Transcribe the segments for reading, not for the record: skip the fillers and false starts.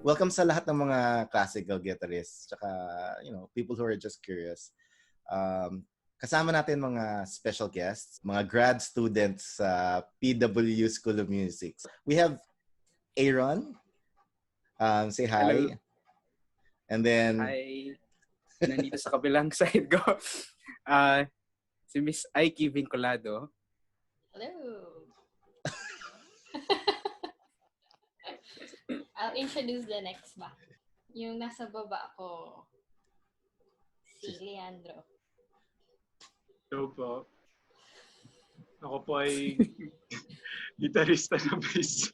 welcome sa lahat ng mga classical guitarists, tsaka, people who are just curious. Kasama natin mga special guests, mga grad students sa PWU School of Music. We have Aaron. Say hi. Hello. And then... Hi. Nandito sa kabilang side ko. Si Miss Iqui Vinculado. Hello. I'll introduce the next ba. Yung nasa baba ko, si Leandro. Hello po. Ako po ay gitarista na bass.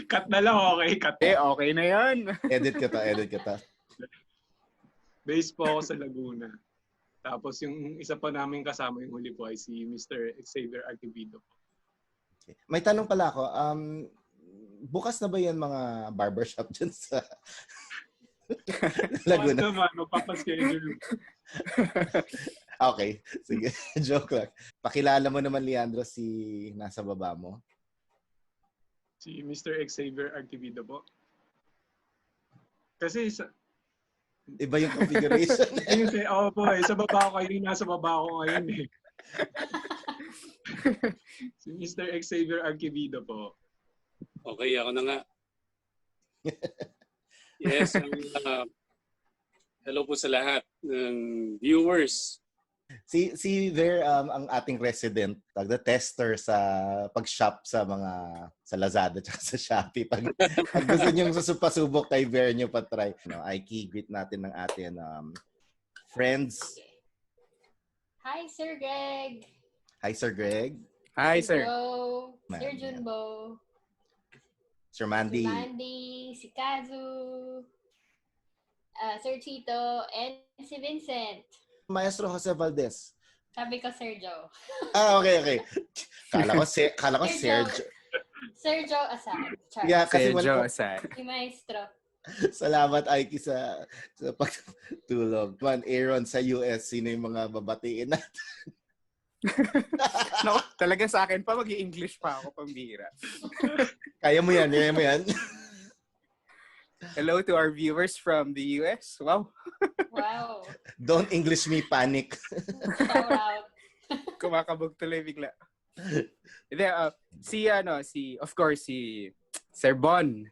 Cut na lang, okay? Cut na. Okay na yan. Edit kita. Bass po ako sa Laguna. Tapos yung isa pa namin kasama yung huli po ay si Mr. Ver Archivido po. Okay. May tanong pala ako. Bukas na ba yan mga barbershop dyan sa Laguna? Naman, magpapaschedule. Okay. Sige. Joke lang. Pakilala mo naman, Leandro, si nasa baba mo. Si Mr. Ver Archivido po. Kasi iba yung configuration. Oo po eh. Sa baba ko kayo, nasa baba ko ngayon eh. Si Mr. Ver Archivido po. Okay, ako na nga. Yes, hello po sa lahat ng viewers. Si Ver, ang ating resident, tester sa pag-shop sa Lazada at sa Shopee. Pag gusto nyo pasubok kay Ver nyo pa-try. Iqui, greet natin ng ating friends. Hi, Sir Greg. Hi, Sir Greg. Hi, sir. Sir Junbo. Sir Mandy. Si Mandy, si Kazu, Sir Chito, and si Vincent. Maestro Jose Valdez. Sabi ko Sir Joe. Okay. Kala ko Sergio. Sergio Asad. Yeah, kasi Sergio Asad. Si Maestro. Salamat, Iqui, sa pagtulog. Aaron, sa US, sino yung mga babatiin natin? No, talaga sa akin pa, mag-i-English pa ako, pambira. Kaya mo yan. Hello to our viewers from the US. Wow. Don't English me, panic. Shout out. Kumakabog tuloy bigla. Of course, si Sir Bon.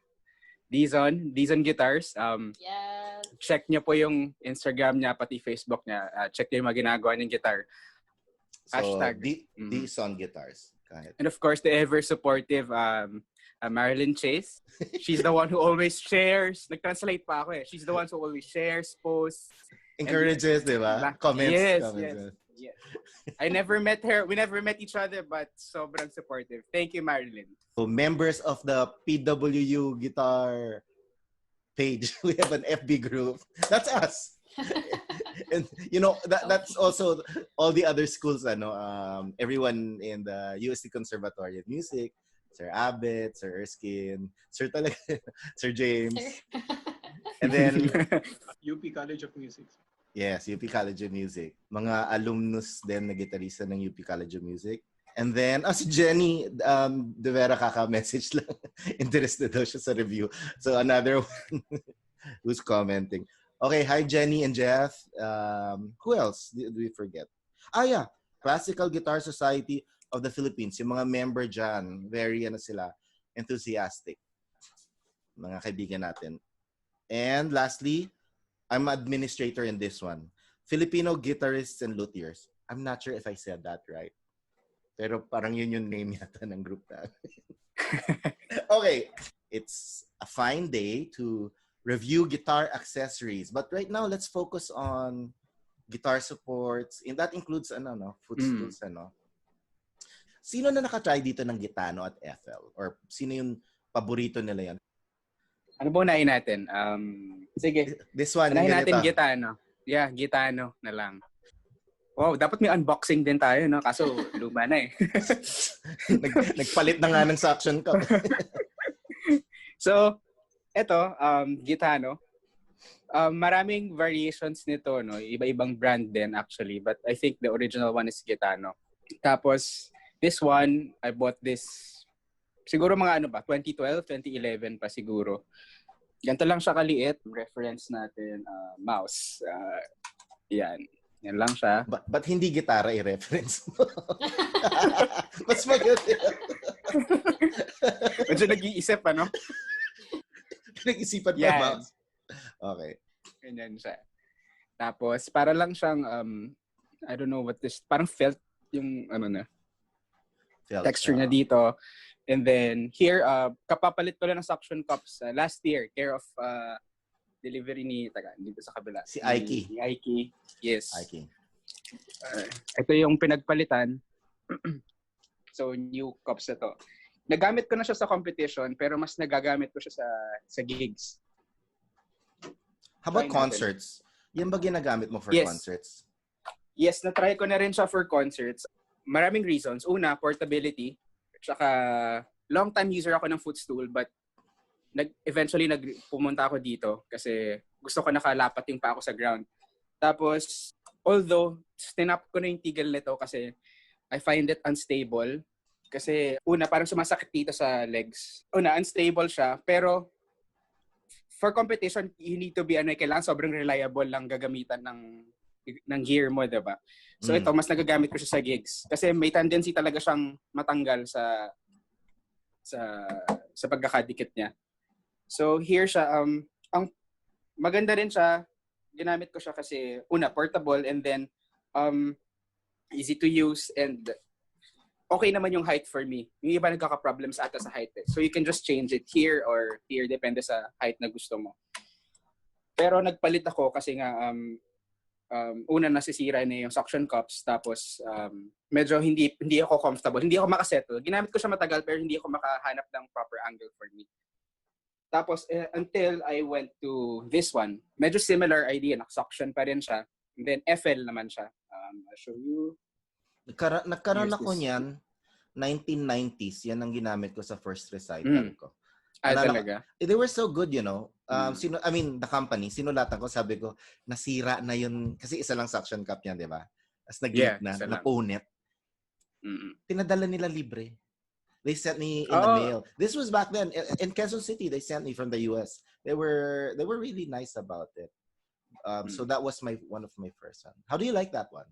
Dizon Guitars. Yes. Check niyo po yung Instagram niya, pati Facebook niya. Check niyo yung mga ginagawa niyang guitar. So, Dizon Guitars. And of course, the ever-supportive Marilyn Chase. She's the one who always shares. Nag-translate pa ako eh. She's the one who always shares, posts. Encourages, di ba? Comments. Yes. I never met her. We never met each other, but sobrang supportive. Thank you, Marilyn. So, members of the PWU guitar page. We have an FB group. That's us. And that's also all the other schools, everyone in the UST Conservatory of Music, Sir Abbott, Sir Erskine, Sir James. And then UP College of Music. Yes, UP College of Music. Mga alumnus din na gitarista ng UP College of Music. And then, si Jenny, de vera kaka-message lang. Interested daw siya sa review. So, another one who's commenting. Okay, hi Jenny and Jeff. Who else do we forget? Yeah. Classical Guitar Society of the Philippines. Yung mga member dyan, very enthusiastic. Mga kaibigan natin. And lastly, I'm administrator in this one. Filipino Guitarists and Luthiers. I'm not sure if I said that right. Pero parang yun yung name yata ng group namin. Okay. It's a fine day to review guitar accessories. But right now, let's focus on guitar supports. And that includes footstools. Sino na nakatry dito ng Gitano at Efel? Or sino yung paborito nila yan? Ano ba unahin natin? Sige. This one. Unahin natin Gitano. Yeah, Gitano na lang. Wow, dapat may unboxing din tayo, no? Kaso luma na eh. Nagpalit na nga ng suction cup. So, eto, Gitano. Maraming variations nito, no? Iba-ibang brand din actually, but I think the original one is Gitano. Tapos, this one, I bought this siguro mga 2012, 2011 pa siguro. Ganito lang siya kaliit. Reference natin, mouse. Yan. Yan lang siya. But hindi gitara i-reference mo. Mas maganda. Medyo nag-iisip, Nag-isipan pa Yan. mouse. Okay. Ganyan siya. Tapos, para lang siyang, I don't know what this, parang felt yung, Felt texture siya. niya dito. And then, here, kapapalit ko lang ng suction cups last year, care of delivery dito sa kabila. Si Iqui. Si Iqui. Yes. Iqui. Ito yung pinagpalitan. So, new cups na to. Nagamit ko na siya sa competition, pero mas nagagamit ko siya sa gigs. How about Try natin. concerts? Yan ba ginagamit mo for Yes. concerts? Yes, na-try ko na rin siya for concerts. Maraming reasons. Una, portability. Tsaka, long-time user ako ng footstool, but eventually pumunta ako dito kasi gusto ko nakalapat yung pa ako sa ground. Tapos, although, tinap ko na yung tigil nito kasi I find it unstable. Kasi, una, parang sumasakit dito sa legs. Una, unstable siya, pero for competition, you need to be, kailangan sobrang reliable lang gagamitan ng gear mo, diba? So ito, mas nagagamit ko siya sa gigs. Kasi may tendency talaga siyang matanggal sa pagkakadikit niya. So here siya, ang maganda rin siya, ginamit ko siya kasi, una, portable, and then, easy to use, and okay naman yung height for me. Yung iba nagkaka-problems ata sa height. So you can just change it here or here, depende sa height na gusto mo. Pero nagpalit ako kasi nga, una nasisira na yung suction cups, tapos medyo hindi ako comfortable, hindi ako makasettle. Ginamit ko siya matagal pero hindi ako makahanap ng proper angle for me. Tapos until I went to this one, medyo similar idea, suction pa rin siya. And then Efel naman siya. I'll show you. Nagkaroon ako niyan, 1990s. Yan ang ginamit ko sa first recital ko. Talaga? They were so good, the company, sinulatan ko, sabi ko, nasira na yun. Kasi isa lang suction cup niya, di ba? As nag-leak napunit. Pinadala nila libre. They sent me in the mail. This was back then. In Quezon City, they sent me from the US. They were really nice about it. So that was one of my first one. How do you like that one?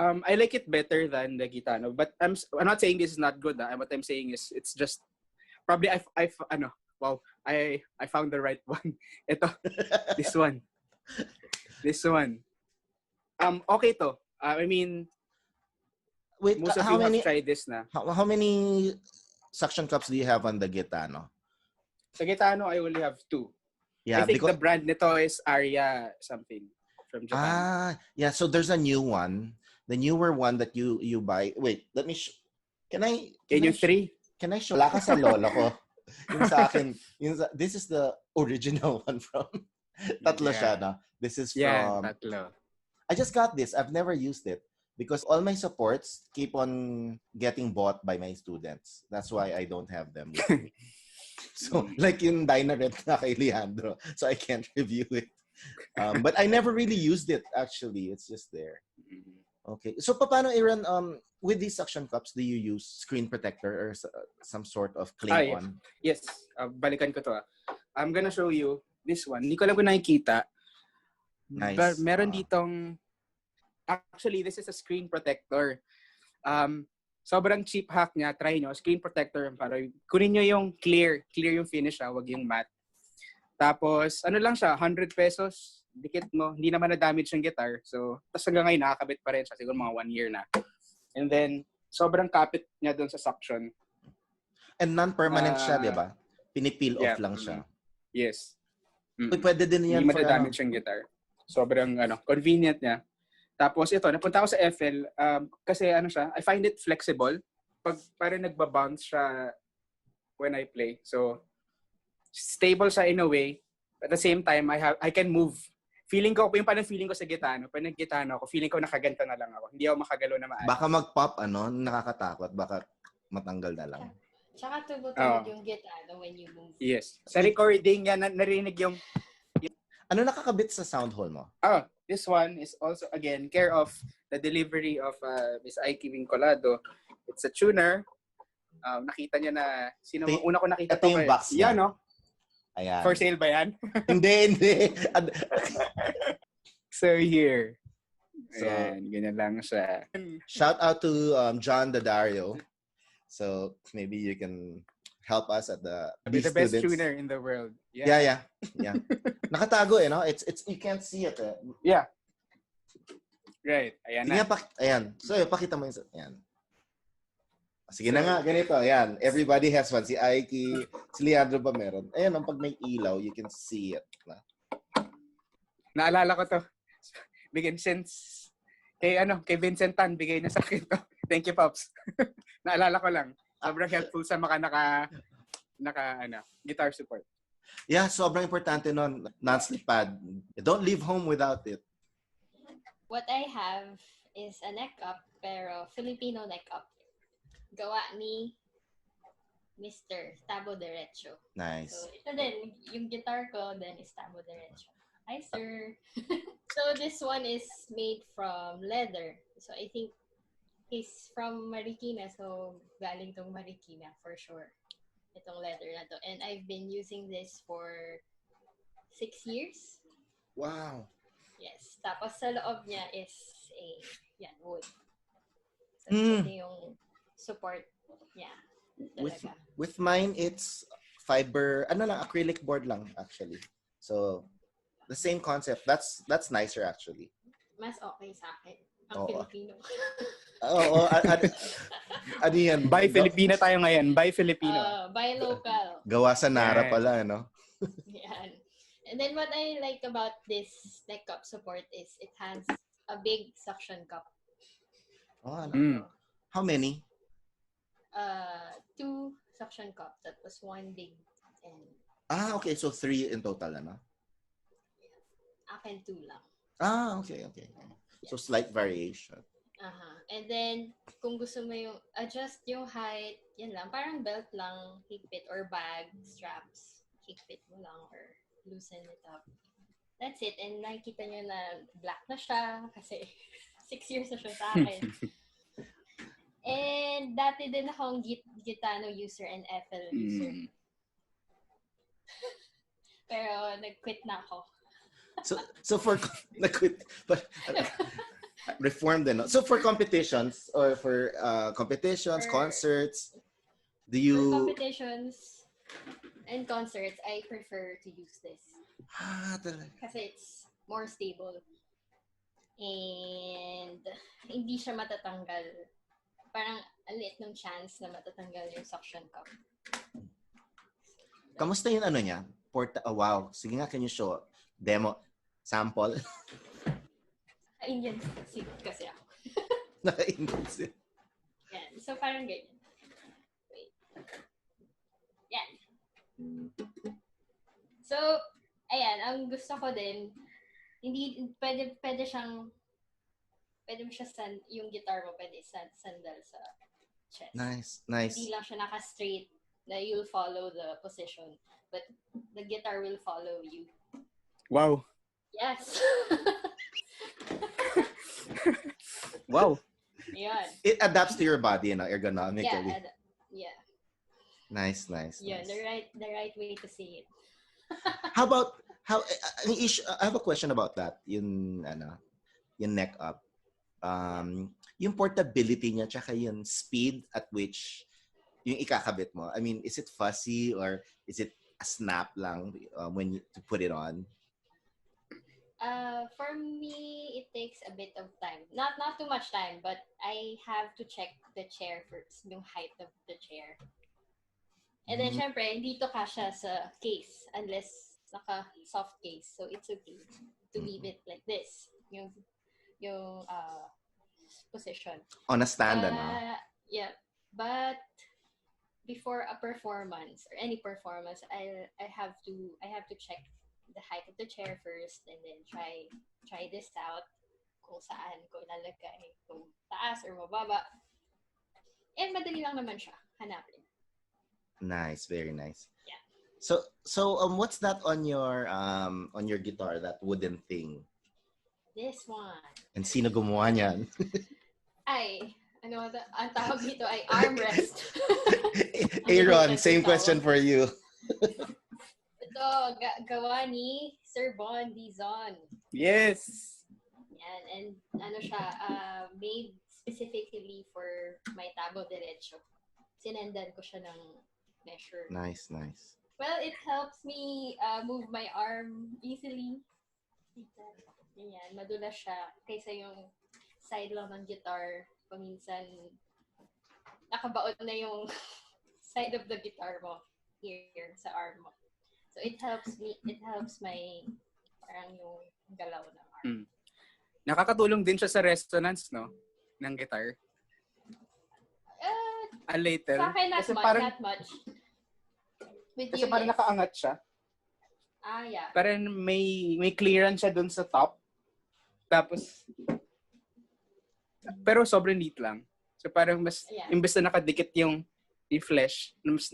I like it better than the Gitano, but I'm not saying this is not good. What I'm saying is it's just probably I found the right one. Ito, this one. Okay to. I mean, wait, most of you have tried this na. How many suction cups do you have on the Gitano? Sa Gitano, I only have 2. Yeah, I think the brand nito is Aria something from Japan. Yeah. So there's a new one. The newer one that you buy. Wait, let me Can I 3? Can I show? Wala ka sa lola ko. Yung sa akin, this is the original one from tatlo siya na. This is from tatlo. I just got this. I've never used it because all my supports keep on getting bought by my students. That's why I don't have them with me. So, like yung Dynarette na kay Leandro. So I can't review it. But I never really used it actually. It's just there. Okay. So paano, Aaron, with these suction cups, do you use screen protector or some sort of clay on? Yes. Balikan ko to. I'm gonna show you this one. Hindi ko lang kung nakikita. Nice. But meron ditong, actually, this is a screen protector. Sobrang cheap hack niya. Try nyo. Screen protector. Para kunin nyo yung clear. Clear yung finish, wag yung matte. Tapos, lang siya, 100 pesos. Dikit mo, hindi naman na-damage yung guitar. So, tapos hanggang ngayon, nakakabit pa rin siya. Siguro mga 1 year na. And then, sobrang kapit niya doon sa suction. And non-permanent siya, di ba? Pinipeel off lang siya. Yes. Pwede din yan hindi ma-damage yung guitar. Sobrang, convenient niya. Tapos, ito, napunta ako sa Efel. Kasi, siya, I find it flexible. Parang nagbabounce siya when I play. So, stable siya in a way. At the same time, I can move. Feeling ko, yung parang feeling ko sa Gitano, pag nag-Gitano ako, feeling ko nakaganta na lang ako. Hindi ako makagalaw na maayos. Baka mag-pop, nakakatakot. Baka matanggal na lang. Tsaka tugod-tugod yung Gitano when you move. Yes. Sa recording, yan, narinig yung... Ano nakakabit sa sound hole mo? This one is also, again, care of the delivery of Miss Iqui Vinculado. It's a tuner. nakita niya na, Ito- una ko nakita ito yung box niya. Yan, no? Ayan. For sale ba yan? Hindi. So, here. So, Ayan, ganyan lang siya. shout out to John Daddario. So, maybe you can help us at the The best tuner in the world. Yeah. Nakatago no? It's you can't see it. Yeah. Right. Ayan na. Ayan. So, pakita mo yung ayan. Sige na nga, ganito. Ayan. Everybody has one. Si Iqui, si Leandro ba meron? Ayan, pag may ilaw, you can see it. Naalala ko to. Since kay Vincent Tan, bigay na sa akin to. Thank you, Pops. Naalala ko lang. Sobrang helpful sa mga guitar support. Yeah, sobrang importante nun. Non-slip pad. Don't leave home without it. What I have is a Neckup, pero Filipino Neckup. Gawa ni Mr. Tabo Derecho. Nice. So, ito din, yung guitar ko, then is Tabo Derecho. Hi, sir. So, this one is made from leather. So, I think he's from Marikina. So, galing tong Marikina for sure. Itong leather na to. And I've been using this for 6 years. Wow. Yes. Tapos sa loob niya is wood. So, ito yung support niya. With mine, it's fiber, acrylic board lang actually. So, the same concept. That's nicer actually. Mas okay sa akin. Ang Filipino. Oo. Ano yan? Buy Filipina tayo ngayon. Buy Filipino. Buy local. Gawa sa Nara pala, no? Yan. And then what I like about this Neckup support is it has a big suction cup. Oh, how many? 2 suction cup. That was 1 big and... Okay. So 3 in total, ano? Akin 2 lang. Okay. So slight variation. And then, kung gusto mo yung adjust yung height, yan lang. Parang belt lang, higpit or bag, straps. Higpit mo lang or loosen it up. That's it. And nakikita nyo na black na siya kasi 6 years na siya sa akin. And dati din akong Gitano user and Efel user. Pero nag-quit na ako. So for nag-quit, but reformed din. No? So for competitions or for concerts, do you... For competitions and concerts, I prefer to use this. Talaga. Kasi it's more stable. And hindi siya matatanggal. Parang a liit ng chance na matatanggal yung suction cup. Kamusta yung niya? Wow. Sige nga, can you show? Demo. Sample. Indian kasi ako. Naka-Indian sila. Yan. So parang ganyan. Wait. Yan. So, ayan. Ang gusto ko din, hindi, pwede mo siya yung guitar mo pwede sandal sa chest. Nice. Hindi lang siya naka-straight na you'll follow the position. But the guitar will follow you. Wow. Yes. Wow. Yan. It adapts to your body, ergonomically. Yeah. Nice. Yeah, nice. the right way to say it. I have a question about that. Yung Neckup. Yung portability niya tsaka yung speed at which yung ikakabit mo. I mean, is it fussy or is it a snap lang when you to put it on? For me, it takes a bit of time. Not too much time, but I have to check the chair first, yung height of the chair. And then, syempre, hindi to kasha sa case unless naka-soft case. So, it's okay to leave it like this. Yung position. On a stand, Yeah. But before a performance or any performance, I have to check the height of the chair first and then try this out kung saan ko ilalagay, kung taas or mababa. And madali lang naman siya hanapin. Nice, very nice. Yeah. So what's that on your guitar, that wooden thing? This one. And sino gumawa niyan? ang tawag dito ay armrest. Aaron, same question for you. Ito, gawa ni Sir Bon Dizon. Yes! Yan, and siya, made specifically for my tabo derecho. Sinendan ko siya ng measure. Nice. Well, it helps me move my arm easily. Yan, madulas siya. Kaysa yung side lang ng guitar, paminsan nakabaon na yung side of the guitar mo here sa arm mo. So it helps my parang yung galaw ng arm. Nakakatulong din siya sa resonance, no? Ng guitar. A little. Sa akin, not much. With Kasi you, parang nakaangat siya. Yeah. Parang may clearance siya dun sa top. Tapos, pero sobrang neat lang. So parang mas, imbes na nakadikit yung flesh, mas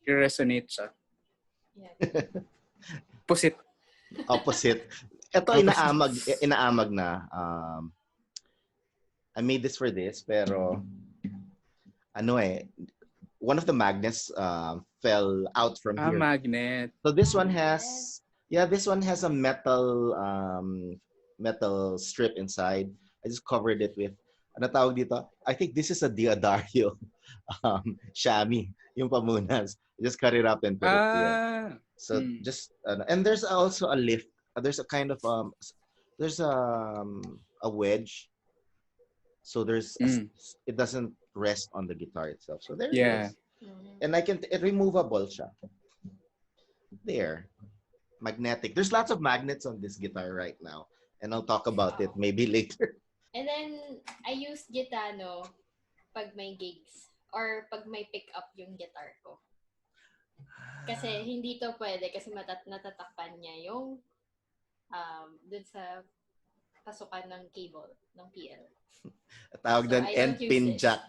resonate siya. Yeah. Opposite. Ito, inaamag na. I made this for this, pero one of the magnets fell out from here. Magnet. So this one has a metal strip inside. I just covered it with, ano tawag dito? I think this is a Diodario chamois, yung pamunas. I just cut it up and put it here. So just, and there's also a lift. There's a kind of, there's a wedge. So there's, it doesn't rest on the guitar itself. So there it is. And it removable siya. There. Magnetic. There's lots of magnets on this guitar right now. And I'll talk about it maybe later. And then, I use Gitano pag may gigs or pag may pick up yung guitar ko. Kasi hindi to pwede kasi natatakpan niya yung dun sa pasukan ng cable ng PL. Tawag doon end pin jack.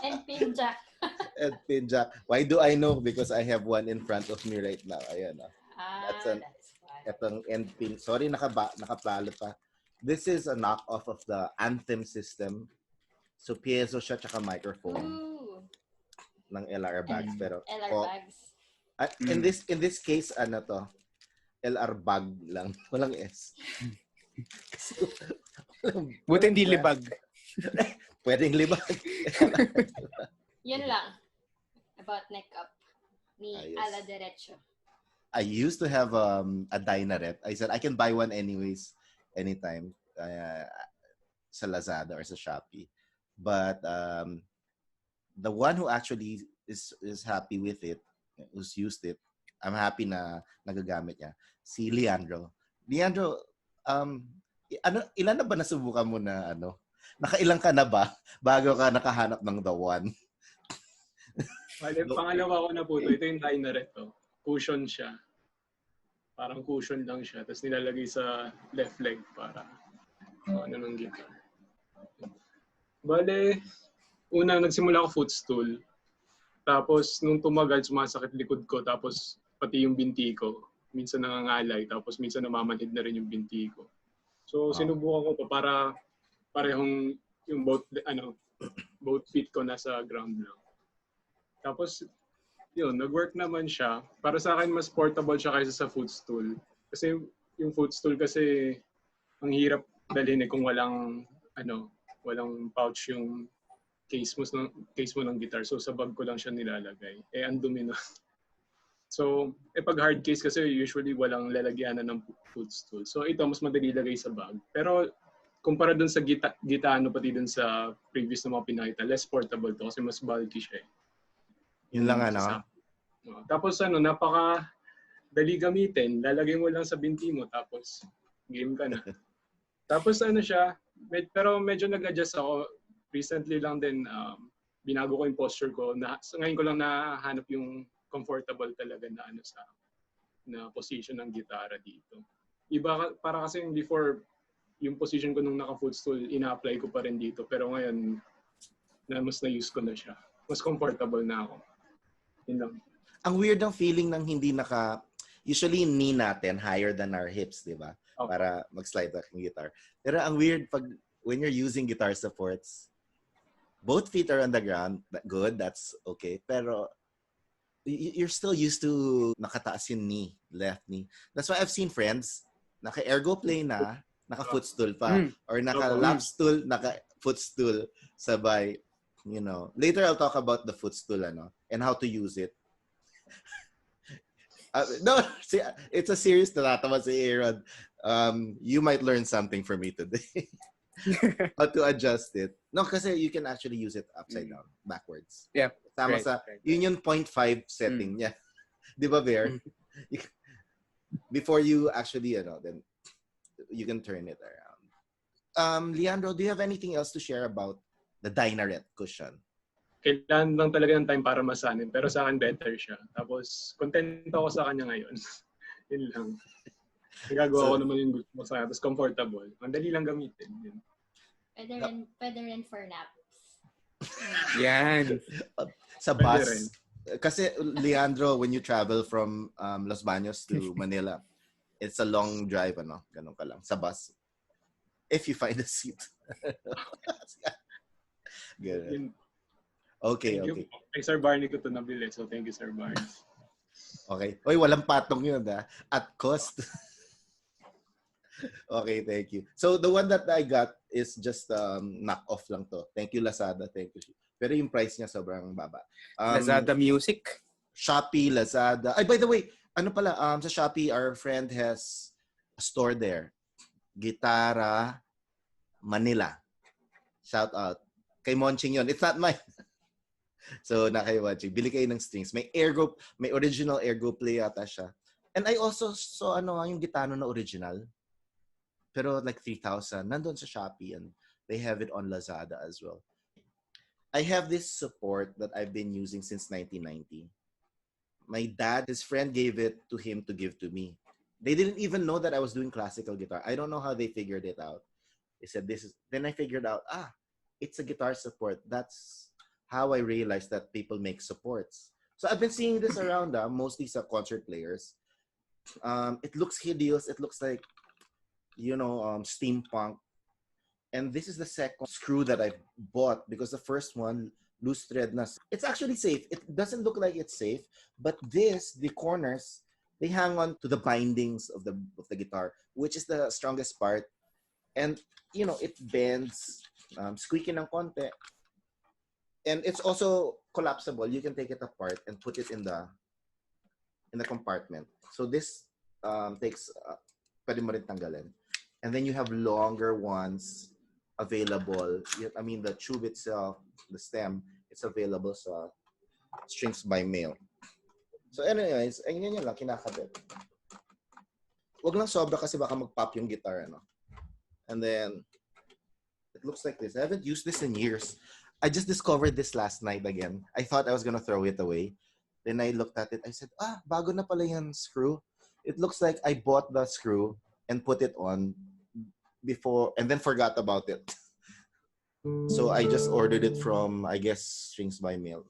End pin jack. End pin jack. Why do I know? Because I have one in front of me right now. Ayan. That's etong end pin. Sorry, nakapalo pa. This is a knockoff of the Anthem system. So piezo siya tsaka microphone. Ooh. Ng LR bags. Pero bags. In this case, ano to? LR bag lang. Walang S. Buti hindi libag. Pwedeng libag. Yun lang. About Neckup. Ni Ala Derecho. I used to have a Dynarette. I said, I can buy one anytime. Sa Lazada or sa Shopee. But the one who actually is happy with it, who's used it, I'm happy na nagagamit niya. Si Leandro. Leandro, ilan na ba nasubukan mo na nakailang ka na ba bago ka nakahanap ng the one? Pangalawa ko na po ito. Ito yung Dynarette to. Cushion siya. Parang cushion lang siya. Tapos nilalagay sa left leg para ng guitar. Bale, una nagsimula ako footstool. Tapos nung tumagal, sumasakit likod ko. Tapos pati yung binti ko. Minsan nangangalay. Tapos minsan namamanhid na rin yung binti ko. So sinubukan ko pa para parehong yung both feet ko nasa ground lang. Tapos yun, nag-work naman siya. Para sa akin, mas portable siya kaysa sa footstool. Kasi yung footstool kasi ang hirap dalhin kung walang pouch yung case mo ng guitar. So sa bag ko lang siya nilalagay. Ang dumi na. So, pag hard case kasi usually walang lalagyanan ng footstool. So ito, mas madali lagay sa bag. Pero kumpara dun sa Gitano, pati dun sa previous na mga pinakita, less portable to kasi mas bulky siya. Yun lang Tapos napaka dali gamitin. Lalagay mo lang sa binti mo tapos game ka na. Tapos siya, pero medyo nag-adjust ako. Recently lang din binago ko yung posture ko. Ngayon ko lang nahanap yung comfortable talaga na position ng gitara dito. Iba para kasi before yung position ko nung naka-footstool, ina-apply ko pa rin dito. Pero ngayon, mas na-use ko na siya. Mas comfortable na ako. Yun lang. Ang weird ng feeling ng hindi usually knee natin higher than our hips, di ba? para mag-slide back yung guitar. Pero ang weird when you're using guitar supports, both feet are on the ground. Good, that's okay. Pero you're still used to nakataas yung knee, left knee. That's why I've seen friends naka-ergo play na, naka-footstool pa, or naka-lap stool, naka-footstool sabay. You know, later I'll talk about the footstool and how to use it. No, see, it's a serious tinatawa si Aaron. You might learn something from me today. How to adjust it. No, kasi you can actually use it upside down, backwards. Yeah. Tama sa, yun yung 0.5 setting niya. Di ba, Ver? Before you actually, then you can turn it around. Leandro, do you have anything else to share about the Dynarette cushion? Kailangan lang talaga ng time para masanin. Pero sa akin, better siya. Tapos, content ako sa kanya ngayon. Yun lang. Nagagawa ko naman yung gusto mo sa kanya. Tapos, comfortable. Mandali lang gamitin. Yun. Pwede rin for naps. Yan. Sa bus. Kasi, Leandro, when you travel from Los Baños to Manila, it's a long drive, Ganun ka lang. Sa bus. If you find a seat. Good. Okay. Thank Sir Barney ko ito nabili. So, thank you, Sir Barney. Okay. Oy, walang patong yun, at cost. Okay, thank you. So, the one that I got is just knock-off lang to. Thank you, Lazada. Thank you. Pero yung price niya sobrang baba. Lazada Music? Shopee, Lazada. Ay, by the way, sa Shopee, our friend has a store there. Gitara Manila. Shout out. Kay Monching yun. It's not mine. So, na kayo watching. Bili kayo ng strings. May original ergo play yata siya. And I also saw yung Gitano na original. Pero like 3,000. Nandun sa Shopee and they have it on Lazada as well. I have this support that I've been using since 1990. My dad, his friend gave it to him to give to me. They didn't even know that I was doing classical guitar. I don't know how they figured it out. They said then I figured out, it's a guitar support. That's how I realized that people make supports. So I've been seeing this around, mostly sa concert players. It looks hideous. It looks like, steampunk. And this is the second screw that I bought because the first one, loose thread na. It's actually safe. It doesn't look like it's safe, but the corners, they hang on to the bindings of the guitar, which is the strongest part. And, it bends, squeaky ng konti. And it's also collapsible. You can take it apart and put it in the compartment. So this takes, pwede mo rin tanggalin. And then you have longer ones available. The tube itself, the stem, it's available sa Strings by Mail. So anyways, ayun lang, kinakabit. Wag lang sobra kasi baka mag-pop yung guitar, And then, it looks like this. I haven't used this in years. I just discovered this last night again. I thought I was gonna throw it away. Then I looked at it. I said, bago na pala yung screw. It looks like I bought the screw and put it on before and then forgot about it. So I just ordered it from, I guess, Strings by Mail.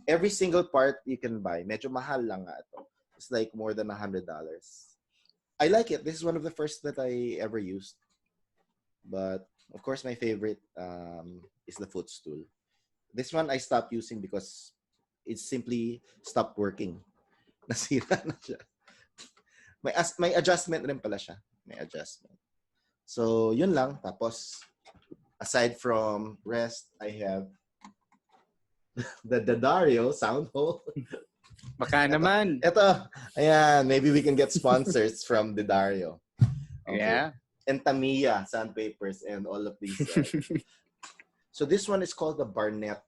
Every single part you can buy. Medyo mahal lang nga ito. It's like more than $100. I like it. This is one of the first that I ever used. But, of course, my favorite is the footstool. This one I stopped using because it simply stopped working. Nasira na siya. May adjustment rin pala siya. May adjustment. So, yun lang. Tapos, aside from rest, I have the Dario sound hole. Baka naman. Ito. Ayan. Maybe we can get sponsors from the Dario. Okay. Yeah. And Tamiya sandpapers and all of these. So this one is called the Barnett.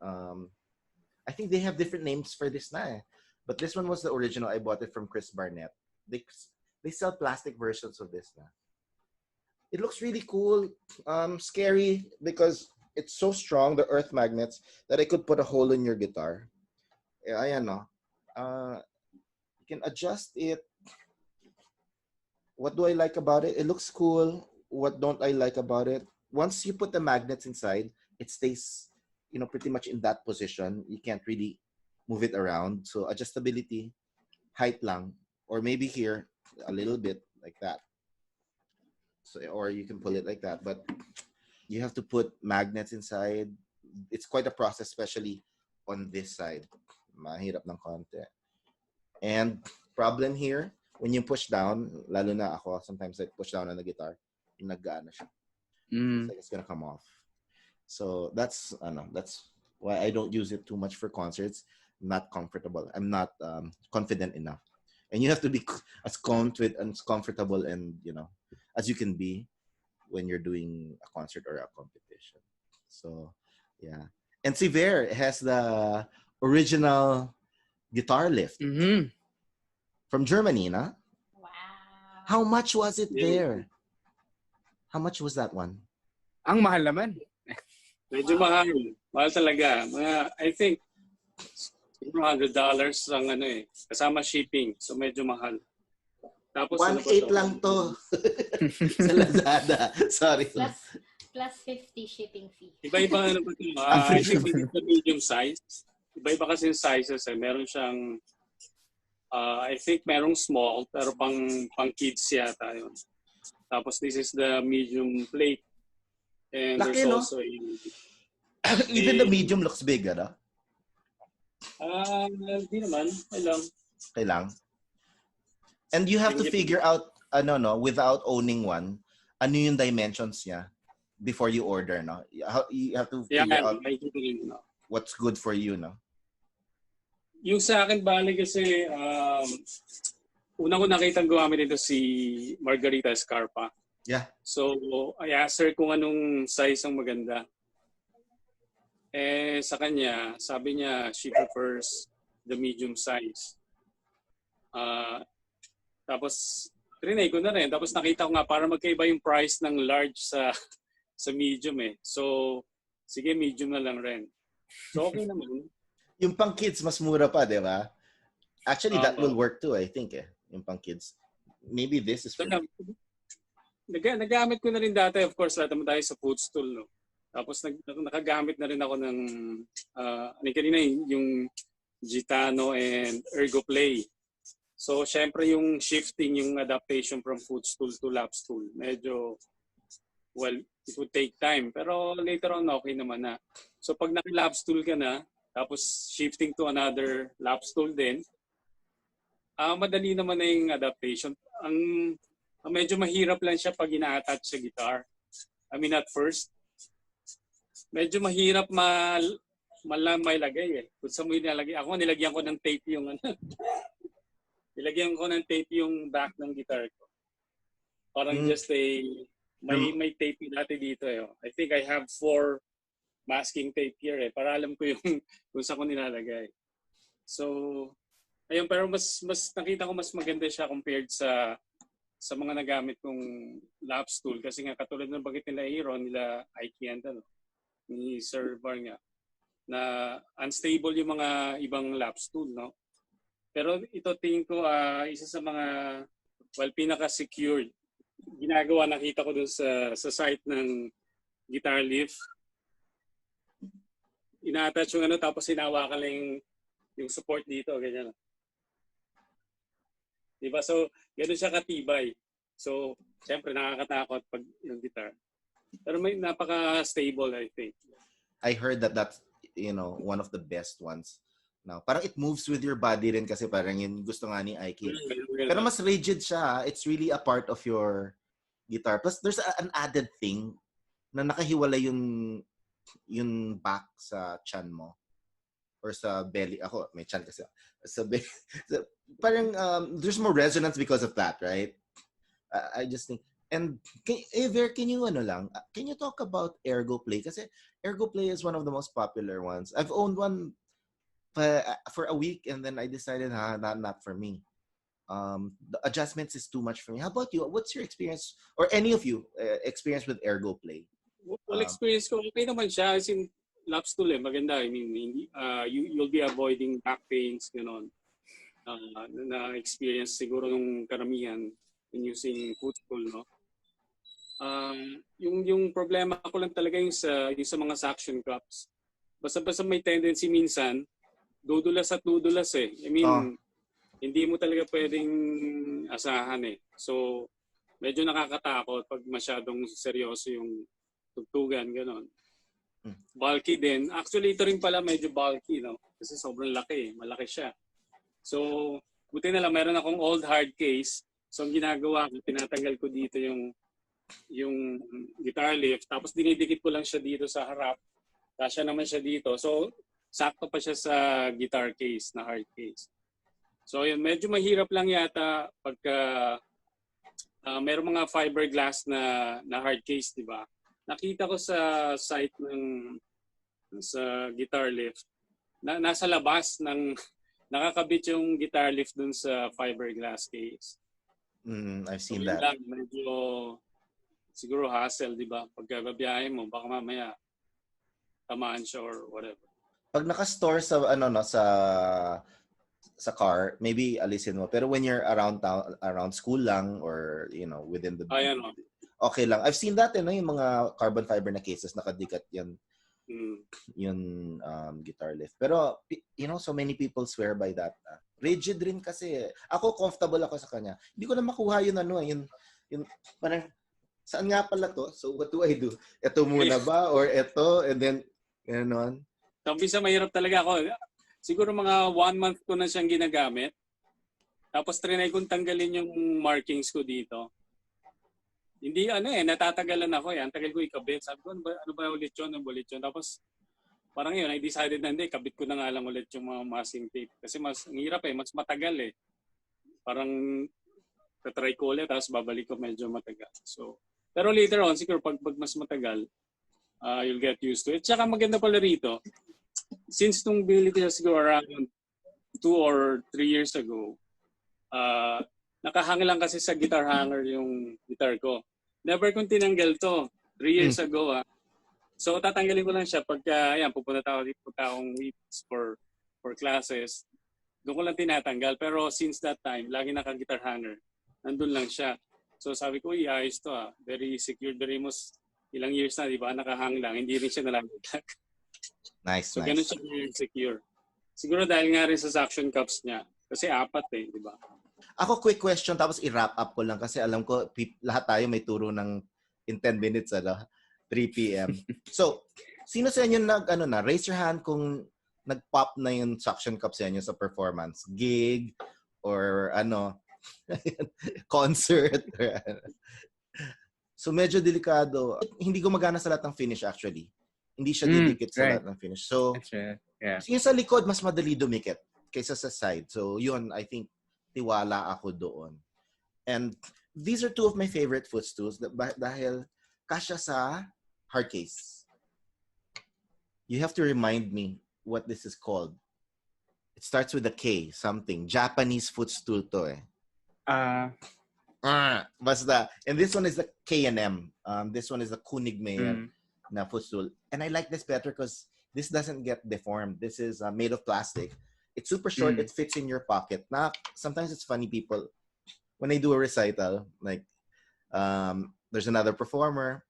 I think they have different names for this na. But this one was the original. I bought it from Chris Barnett. They sell plastic versions of this na. It looks really cool. Scary because it's so strong, the earth magnets, that I could put a hole in your guitar. Ayan, no? You can adjust it. What do I like about it? It looks cool. What don't I like about it? Once you put the magnets inside, it stays, pretty much in that position. You can't really move it around. So adjustability, height lang, or maybe here, a little bit like that. So, or you can pull it like that, but you have to put magnets inside. It's quite a process, especially on this side. Mahirap ng konti. And problem here, when you push down, lalo na ako, sometimes I push down on the guitar, nag-gaano siya. It's like it's gonna come off. So that's why I don't use it too much for concerts. I'm not comfortable. I'm not confident enough. And you have to be as comfortable and as you can be when you're doing a concert or a competition. So yeah. And si Ver has the original Guitarlift from Germany, na? Wow. How much was it there? How much was that one? Ang mahal naman. Medyo mahal. Mahal talaga. I think $100 ang kasama shipping. So medyo mahal. Tapos 1.8 lang to. Sa Lazada. Sorry. Plus 50 shipping fee. Iba-iba ano ba ito? I think it's the medium size. Iba-iba kasi yung sizes. Meron siyang I think merong small pero pang kids yata yun. Tapos this is the medium plate. And Laki, there's no? also Even the medium looks big, ano? Hindi naman. Okay lang. And you have to figure out, without owning one, ano yung dimensions niya before you order, no? You have to figure out what's good for you, no? Yung sa akin, bali kasi, una ko nakitang gumamit ito si Margarita Escarpa. Yeah. So, I asked her kung anong size ang maganda. Sa kanya, sabi niya, she prefers the medium size. Tapos, trinay ko na rin. Tapos nakita ko nga, para magkaiba yung price ng large sa medium eh. So, sige, medium na lang rin. So, okay naman. Yung pang kids, mas mura pa, di ba? Actually, that will work too, I think, eh. Yung pang kids. Maybe this is for Nagamit ko na rin dati, of course, lahat naman tayo sa footstool, no? Tapos nakagamit na rin ako ng, kanina yung Gitano and Ergo Play. So, syempre yung shifting, yung adaptation from footstool to lap stool, medyo, well, it would take time. Pero later on, okay naman na. So, pag naka-lap stool ka na, tapos shifting to another lap stool din, madali naman na yung adaptation. Ang medyo mahirap lang siya pag ina-attach sa guitar. I mean, at first, medyo mahirap mailagay eh. Kung saan mo nilagay. Ako, nilagyan ko ng tape yung nilagyan ko ng tape yung back ng guitar ko. Parang just may tape natin dito eh. I think I have 4 masking tape here eh. Para alam ko yung kung saan ko nilalagay. So, ayun, pero mas nakita ko mas maganda siya compared sa mga nagamit kong lap stool. Kasi nga katulad ng bagit nila Aaron, nila Iqui ni Sir Var nga, na unstable yung mga ibang lap stool, no? Pero ito tingin ko isa sa mga pinaka-secured. Ginagawa, nakita ko dun sa site ng Guitarlift. Ina-attach yung tapos hinawakan lang yung support dito, ganyan. Diba? So, gano'n siya katibay. So, siyempre nakakatakot pag yung guitar. Pero may napaka-stable, I think. I heard that's, one of the best ones. Now, parang it moves with your body rin kasi parang yun gusto nga ni Iqui. Pero mas rigid siya. It's really a part of your guitar. Plus, there's an added thing na nakahiwala yung back sa chan mo. Or sa belly. Ako, may chan kasi. Sa belly. Parang there's more resonance because of that, right? I just think. And Ver, can you talk about Ergo Play? Kasi Ergo Play is one of the most popular ones. I've owned one for a week and then I decided, not for me. The adjustments is too much for me. How about you? What's your experience, or any of you, experience with Ergo Play? Well, experience ko, okay naman siya. As in, lap stool maganda. I mean, you'll be avoiding back pains, gano'n. Na-experience siguro ng karamihan in using footstool, no? Yung problema ko lang talaga yung sa mga suction cups. Basta may tendency minsan, dudulas at dudulas eh. I mean, hindi mo talaga pwedeng asahan eh. So, medyo nakakatakot pag masyadong seryoso yung tugtugan, gano'n. Bulky din. Actually, ito rin pala medyo bulky, no? Kasi sobrang laki. Malaki siya. So, buti na lang, meron akong old hard case. So, ang ginagawa ko, tinatanggal ko dito yung Guitarlift. Tapos, dinidikit ko lang siya dito sa harap. Kasya naman siya dito. So, sakto pa siya sa guitar case, na hard case. So, yun. Medyo mahirap lang yata pagka mayroong mga fiberglass na hard case, di ba? Nakita ko sa site sa Guitarlift na nasa labas ng nakakabit yung Guitarlift dun sa fiberglass case. I've seen so, that. Lang, medyo siguro hassle, di ba? Pagka babiyahe mo, baka mamaya tamaan siya or whatever. Pag naka-store sa sa car, maybe alisin mo. Pero when you're around town, around school lang or within the okay lang. I've seen that yung mga carbon fiber na cases nakadikat yan. Yung Guitarlift. Pero so many people swear by that. Rigid rin kasi. Ako comfortable ako sa kanya. Hindi ko na makuha yun yung parang saan nga pala to? So what do I do? Ito muna ba or ito and then gano'n? Tapos mahirap talaga ako. Siguro mga 1 month ko na siyang ginagamit. Tapos trinay kong tanggalin yung markings ko dito. Hindi natatagalan ako. Ang tagal ko ikabit. Sabi ko, ano ba ulit yun? Tapos parang yun, I decided na hindi, kabit ko na nga lang ulit yung mga masking tape. Kasi ang hirap mas matagal Parang tatry ko ulit, tapos babalik ko medyo matagal. So, pero later on, siguro pag mas matagal, you'll get used to it. Tsaka maganda pala rito, since nung binili ko siya siguro around 2 or 3 years ago, nakahang lang kasi sa guitar hanger yung guitar ko. Never kong tinanggal to. 3 years ago. So tatanggalin ko lang siya pagka pupunta akong weeks for classes. Doon ko lang tinatanggal. Pero since that time, lagi naka-guitar hanger. Nandun lang siya. So sabi ko, ayos to Very secure. Very most ilang years na, di ba? Nakahang lang. Hindi rin siya nalaglag. Nice, so ganun siya secure. Siguro dahil nga rin sa suction cups niya. Kasi 4 di ba? Ako, quick question, tapos i-wrap up ko lang kasi alam ko lahat tayo may turo ng in 10 minutes, 3 p.m. So, sino sa inyo raise your hand kung nag-pop na yung suction cup sa inyo sa performance? Gig or concert? So, medyo delikado. Hindi gumagana sa lahat ng finish actually. Hindi siya didikit sa lahat ng finish. So, yung sa likod, mas madali dumikit kaysa sa side. So, yun, I think, tiwala ako doon. And these are 2 of my favorite footstools dahil kasya sa hard case. You have to remind me what this is called. It starts with a K, something. Japanese footstool to basta. And this one is the K&M. This one is the Köenig Meyer na footstool. And I like this better because this doesn't get deformed. This is made of plastic. It's super short. It fits in your pocket. Sometimes it's funny, people, when they do a recital, like there's another performer,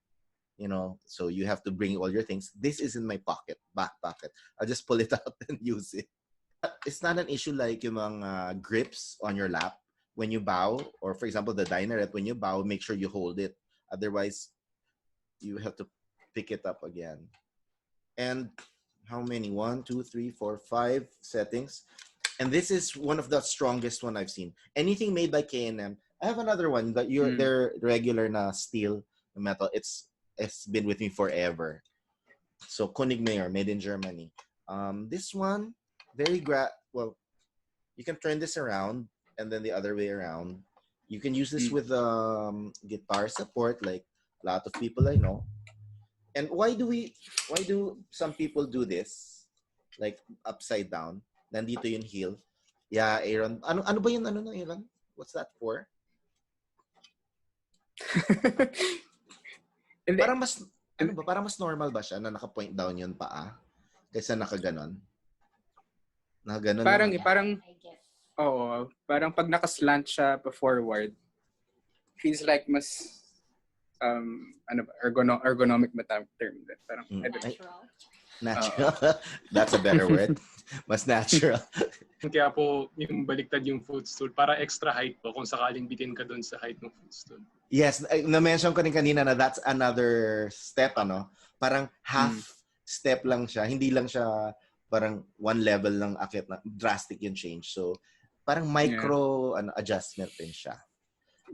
so you have to bring all your things. This is in my pocket, back pocket. I'll just pull it out and use it. It's not an issue like yung mga grips on your lap when you bow, or for example, the Dynarette, when you bow, make sure you hold it. Otherwise, you have to pick it up again. And how many? 1, 2, 3, 4, 5 settings. And this is one of the strongest one I've seen. Anything made by K&M. I have another one that they're regular na steel metal. It's been with me forever. So Köenig Meyer, made in Germany. This one, you can turn this around and then the other way around. You can use this with guitar support, like a lot of people I know. And why do some people do this? Like upside down. Nandito yung heel. Yeah, Aaron. Ano ba yun? Aaron? What's that for? Parang mas normal ba siya na naka-point down yun paa? Kaysa nakaganon? Nakaganon. Parang parang pag naka-slant siya pa forward, feels like mas ergonomic ba term din? Parang natural. Natural. That's a better word. Mas natural. Kaya po, yung baliktad yung footstool para extra height po kung sakaling bitin ka doon sa height ng footstool. Yes, na-mention ko rin kanina na that's another step, ano? Parang half step lang siya. Hindi lang siya parang one level lang akit na drastic yung change. So, parang micro adjustment din siya.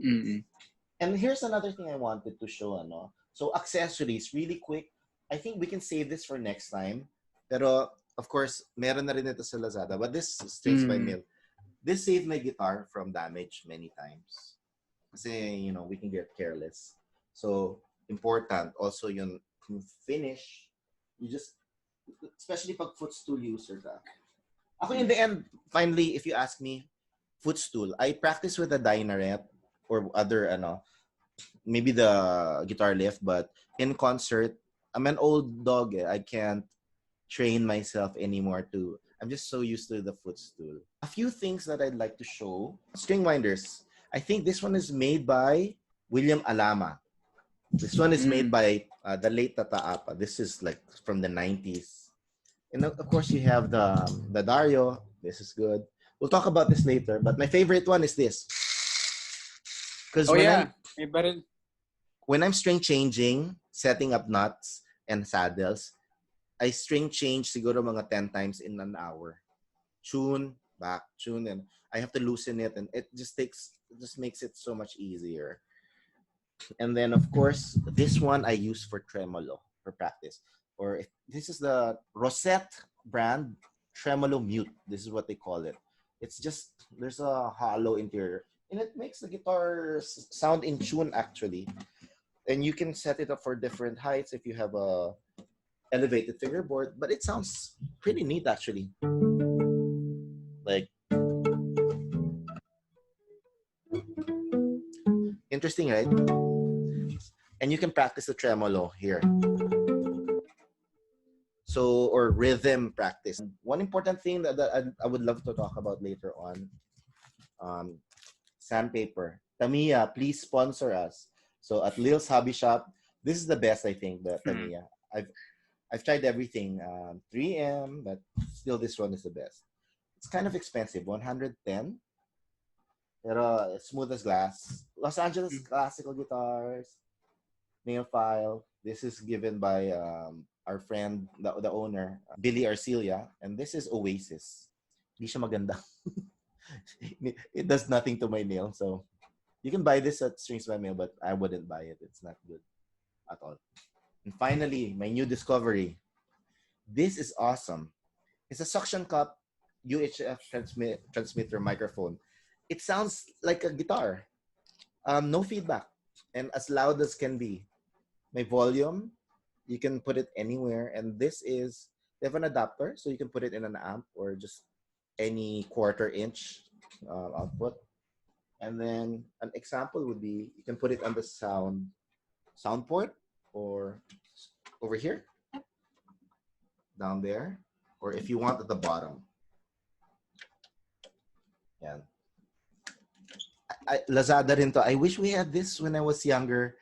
Mm-hmm. And here's another thing I wanted to show, ano? So, accessories, really quick. I think we can save this for next time. Pero, of course, meron na rin ito sa Lazada. But this strings by mail. This saved my guitar from damage many times. Kasi, you know, we can get careless. So, important. Also, yung finish, you just, especially pag footstool user ka. Ako in the end, finally, if you ask me, footstool, I practice with a Dynarette or other, maybe the Guitarlift, but in concert, I'm an old dog. I can't train myself anymore to. I'm just so used to the footstool. A few things that I'd like to show. String winders. I think this one is made by William Alama. This one is made by the late Tata Apa. This is like from the 90s. And of course, you have the Dario. This is good. We'll talk about this later. But my favorite one is this. Because when I'm string changing, setting up nuts and saddles, I string change siguro mga 10 times in an hour. Tune, back, tune, and I have to loosen it, and it just makes it so much easier. And then, of course, this one I use for tremolo, for practice. Or this is the Rosette brand Tremolo Mute. This is what they call it. It's just, there's a hollow interior, and it makes the guitar sound in tune, actually. And you can set it up for different heights if you have a elevated fingerboard, but it sounds pretty neat, actually. Like, interesting, right? And you can practice the tremolo here. So, or rhythm practice. One important thing that I would love to talk about later on, sandpaper. Tamiya, please sponsor us. So at Lil's Hobby Shop, this is the best, I think, the Tamiya. I've tried everything, 3M, but still this one is the best. It's kind of expensive, 110. Pero smooth as glass. Los Angeles classical guitars, nail file. This is given by our friend, the owner, Billy Arcilia, and this is Oasis. Hindi siya maganda. It does nothing to my nail, so you can buy this at Strings by Mail, but I wouldn't buy it. It's not good at all. And finally, my new discovery. This is awesome. It's a suction cup UHF transmitter microphone. It sounds like a guitar. No feedback, and as loud as can be. My volume, you can put it anywhere, and they have an adapter, so you can put it in an amp or just any 1/4 inch output. And then an example would be, you can put it on the sound port, or over here, down there, or if you want at the bottom. Yeah. Lazada rin to. I wish we had this when I was younger,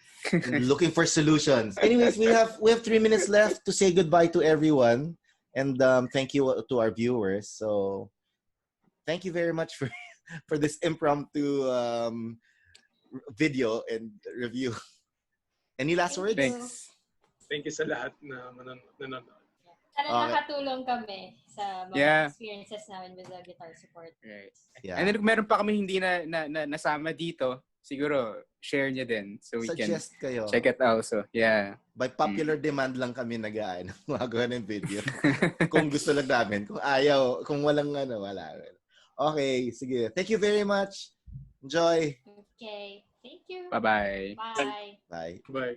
looking for solutions. Anyways, we have 3 minutes left to say goodbye to everyone, and thank you to our viewers. So thank you very much for this impromptu video and review. Any last words? Thanks. Thank you sa lahat na nanonood. Sana nakatulong kami sa mga experiences namin with the guitar support. Right. Yeah. And then kung meron pa kami hindi na nasama dito, siguro share niya din so we Suggest can kayo. check it out. So, yeah. By popular demand lang kami magawa ng video. Kung gusto lang namin. Kung ayaw, kung walang wala. Okay, sige. Thank you very much. Enjoy. Okay. Thank you. Bye-bye. Bye. Bye. Bye.